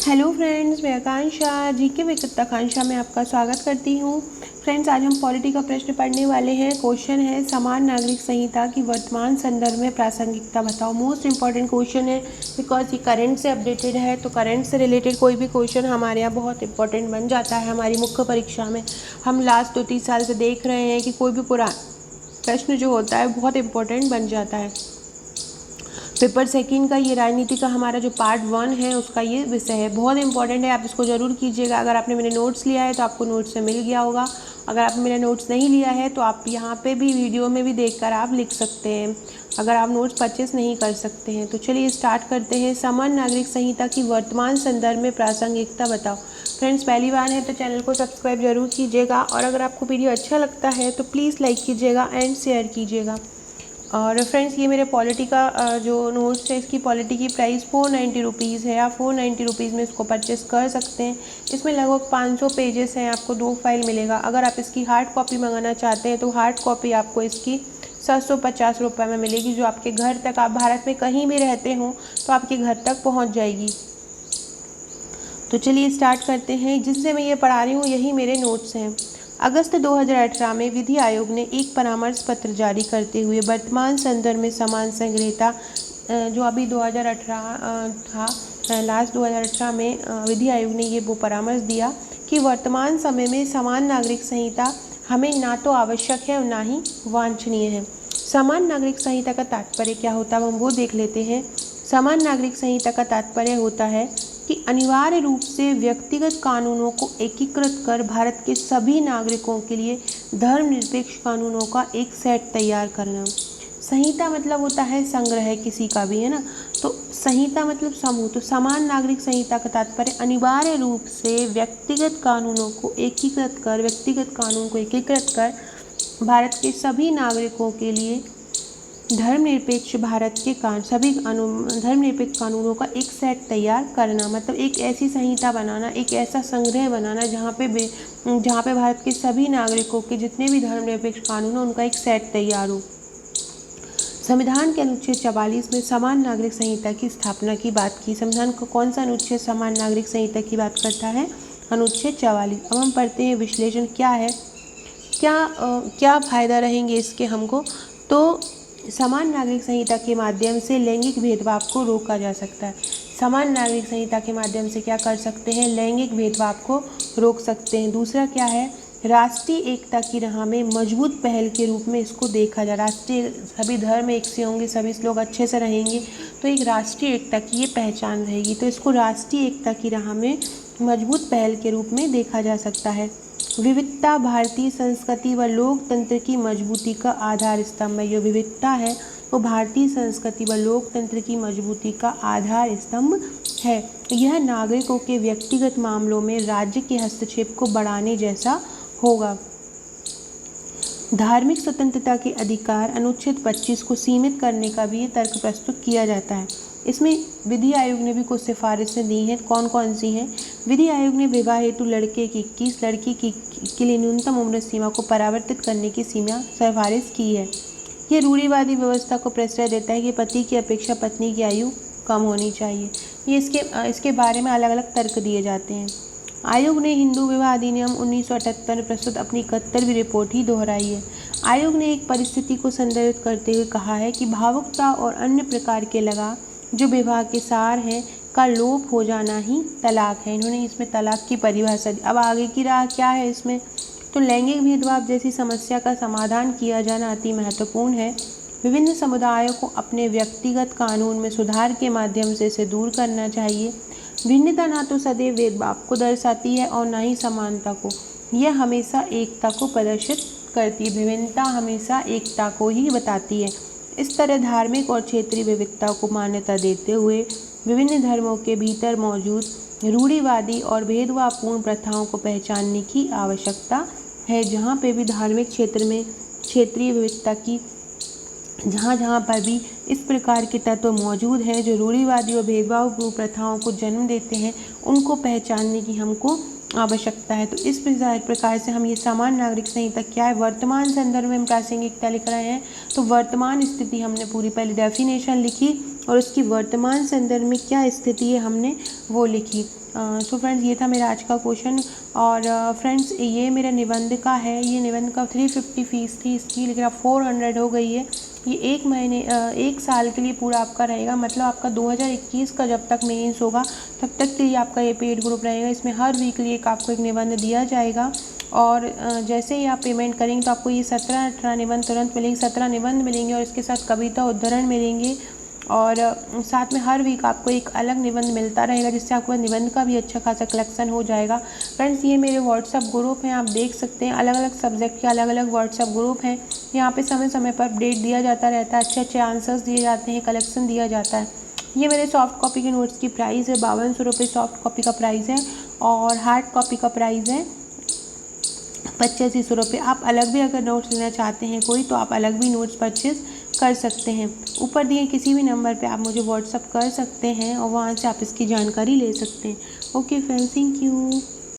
Hello friends, मैं आकांक्षा GK with आकांक्षा में आपका स्वागत करती हूँ। फ्रेंड्स, आज हम पॉलिटी का प्रश्न पढ़ने वाले हैं। क्वेश्चन है समान नागरिक संहिता की वर्तमान संदर्भ में प्रासंगिकता बताओ। मोस्ट इंपॉर्टेंट क्वेश्चन है बिकॉज ये करंट से अपडेटेड है, तो करंट से रिलेटेड कोई भी क्वेश्चन हमारे यहाँ बहुत इंपॉर्टेंट बन जाता है। हमारी मुख्य परीक्षा में हम लास्ट 2-3 साल से देख रहे हैं कि कोई भी पुराना प्रश्न जो होता है बहुत इंपॉर्टेंट बन जाता है। पेपर सेकंड का ये राजनीति का हमारा जो पार्ट 1 है उसका ये विषय है, बहुत इंपॉर्टेंट है। आप इसको ज़रूर कीजिएगा। अगर आपने मेरे नोट्स लिया है तो आपको नोट्स से मिल गया होगा। अगर आपने मेरे नोट्स नहीं लिया है तो आप यहाँ पे भी वीडियो में भी देखकर आप लिख सकते हैं, अगर आप नोट्स परचेस नहीं कर सकते हैं तो। चलिए स्टार्ट करते हैं। समान नागरिक संहिता की वर्तमान संदर्भ में प्रासंगिकता बताओ। फ्रेंड्स, पहली बार है तो चैनल को सब्सक्राइब जरूर कीजिएगा, और अगर आपको वीडियो अच्छा लगता है तो प्लीज़ लाइक कीजिएगा एंड शेयर कीजिएगा। और फ्रेंड्स, ये मेरे पॉलिटी का जो नोट्स है, इसकी पॉलिटी की प्राइस 490 रुपीज़ है। आप 490 रुपीज़ में इसको परचेस कर सकते हैं। इसमें लगभग 500 पेजेस हैं। आपको 2 फाइल मिलेगा। अगर आप इसकी हार्ड कॉपी मंगाना चाहते हैं तो हार्ड कॉपी आपको इसकी 750 रुपये में मिलेगी, जो आपके घर तक, आप भारत में कहीं भी रहते हो तो आपके घर तक पहुँच जाएगी। तो चलिए स्टार्ट करते हैं। जिससे मैं ये पढ़ा रही हूँ यही मेरे नोट्स हैं। अगस्त 2018 में विधि आयोग ने एक परामर्श पत्र जारी करते हुए वर्तमान संदर्भ में समान संग्रहता, जो अभी 2018 था, लास्ट 2018 में विधि आयोग ने ये वो परामर्श दिया कि वर्तमान समय में समान नागरिक संहिता हमें ना तो आवश्यक है और ना ही वांछनीय है। समान नागरिक संहिता का तात्पर्य क्या होता है हम वो देख लेते हैं। समान नागरिक संहिता का तात्पर्य होता है कि अनिवार्य रूप से व्यक्तिगत कानूनों को एकीकृत कर भारत के सभी नागरिकों के लिए धर्मनिरपेक्ष कानूनों का एक सेट तैयार करना। संहिता मतलब होता है संग्रह किसी का भी, है ना। तो संहिता मतलब समूह। तो समान नागरिक संहिता का तात्पर्य अनिवार्य रूप से व्यक्तिगत कानून को एकीकृत कर भारत के सभी नागरिकों के लिए धर्मनिरपेक्ष धर्मनिरपेक्ष कानूनों का एक सेट तैयार करना। मतलब एक ऐसी संहिता बनाना, एक ऐसा संग्रह बनाना जहाँ पे भारत के सभी नागरिकों के जितने भी धर्मनिरपेक्ष कानून हैं उनका एक सेट तैयार हो। संविधान के अनुच्छेद 44 में समान नागरिक संहिता की स्थापना की बात की। संविधान का कौन सा अनुच्छेद समान नागरिक संहिता की बात करता है? अनुच्छेद 44। अब हम पढ़ते हैं विश्लेषण क्या है, क्या फ़ायदा रहेंगे इसके हमको। तो समान नागरिक संहिता के माध्यम से लैंगिक भेदभाव को रोका जा सकता है। समान नागरिक संहिता के माध्यम से क्या कर सकते हैं? लैंगिक भेदभाव को रोक सकते हैं। दूसरा क्या है? राष्ट्रीय एकता की राह में मजबूत पहल के रूप में इसको देखा जाए। राष्ट्रीय, सभी धर्म एक से होंगे, सभी लोग अच्छे से रहेंगे तो एक राष्ट्रीय एकता की ये पहचान रहेगी। तो इसको राष्ट्रीय एकता की राह में मजबूत पहल के रूप में देखा जा सकता है। विविधता भारतीय संस्कृति व लोकतंत्र की मजबूती का आधार स्तंभ है। जो विविधता है वो भारतीय संस्कृति व लोकतंत्र की मजबूती का आधार स्तंभ है। यह नागरिकों के व्यक्तिगत मामलों में राज्य के हस्तक्षेप को बढ़ाने जैसा होगा। धार्मिक स्वतंत्रता के अधिकार अनुच्छेद 25 को सीमित करने का भी तर्क प्रस्तुत किया जाता है। इसमें विधि आयोग ने भी कुछ सिफारिशें दी हैं। कौन कौन सी हैं? विधि आयोग ने विवाह हेतु लड़के की 21, लड़की के लिए न्यूनतम उम्र सीमा को परिवर्तित करने की सिफारिश की है। ये रूढ़िवादी व्यवस्था को प्रश्रय देता है कि पति की अपेक्षा पत्नी की आयु कम होनी चाहिए। ये इसके बारे में अलग अलग तर्क दिए जाते हैं। आयोग ने हिंदू विवाह अधिनियम 1978 में प्रस्तुत अपनी 71वीं रिपोर्ट ही दोहराई है। आयोग ने एक परिस्थिति को संदर्भित करते हुए कहा है कि भावुकता और अन्य प्रकार के लगाव जो विवाह के सार है का लोप हो जाना ही तलाक है। इन्होंने इसमें तलाक की परिभाषा दी। अब आगे की राह क्या है इसमें? तो लैंगिक भेदभाव जैसी समस्या का समाधान किया जाना अति महत्वपूर्ण है। विभिन्न समुदायों को अपने व्यक्तिगत कानून में सुधार के माध्यम से इसे दूर करना चाहिए। भिन्नता ना तो सदैव भेदभाव को दर्शाती है और ना ही समानता को। यह हमेशा एकता को प्रदर्शित करती है। विभिन्नता हमेशा एकता को ही बताती है। इस तरह धार्मिक और क्षेत्रीय विविधता को मान्यता देते हुए विभिन्न धर्मों के भीतर मौजूद रूढ़िवादी और भेदभावपूर्ण प्रथाओं को पहचानने की आवश्यकता है। जहाँ पे भी धार्मिक क्षेत्र में क्षेत्रीय विविधता की जहाँ पर भी इस प्रकार के तत्व मौजूद हैं जो रूढ़िवादी और भेदभावपूर्ण प्रथाओं को जन्म देते हैं, उनको पहचानने की हमको आवश्यकता है। तो इस प्रकार से हम ये समान नागरिक संहिता क्या है, वर्तमान संदर्भ में हम प्रासंगिकता लिख रहे हैं। तो वर्तमान स्थिति हमने पूरी पहले डेफिनेशन लिखी, और उसकी वर्तमान संदर्भ में क्या स्थिति है हमने वो लिखी। सो फ्रेंड्स ये था मेरा आज का क्वेश्चन। और फ्रेंड्स ये मेरा निबंध का है, ये निबंध का 350 फीस थी इसकी, लेकिन अब 400 हो गई है। ये एक साल के लिए पूरा आपका रहेगा, मतलब आपका 2021 का जब तक मेंस होगा तब तक के लिए आपका ये पेड ग्रुप रहेगा। इसमें हर वीकली आपको एक निबंध दिया जाएगा और जैसे ही आप पेमेंट करेंगे तो आपको ये 17-18 निबंध तुरंत मिलेंगे, 17 निबंध मिलेंगे और इसके साथ कविता उद्धरण मिलेंगे और साथ में हर वीक आपको एक अलग निबंध मिलता रहेगा, जिससे आपको निबंध का भी अच्छा खासा कलेक्शन हो जाएगा। फ्रेंड्स ये मेरे व्हाट्सअप ग्रुप हैं, आप देख सकते हैं, अलग अलग सब्जेक्ट के अलग अलग व्हाट्सअप ग्रुप हैं। यहाँ पे समय समय पर अपडेट दिया जाता रहता है, अच्छे अच्छे आंसर्स दिए जाते हैं, कलेक्शन दिया जाता है। ये मेरे सॉफ्ट कॉपी के नोट्स की प्राइस है 5200 रुपये सॉफ्ट कॉपी का प्राइस है और हार्ड कॉपी का प्राइस है 8500 रुपये। आप अलग भी अगर नोट्स लेना चाहते हैं कोई, तो आप अलग भी नोट्स परचेज़ कर सकते हैं। ऊपर दिए किसी भी नंबर पे आप मुझे व्हाट्सअप कर सकते हैं और वहाँ से आप इसकी जानकारी ले सकते हैं। Okay friends, thank you.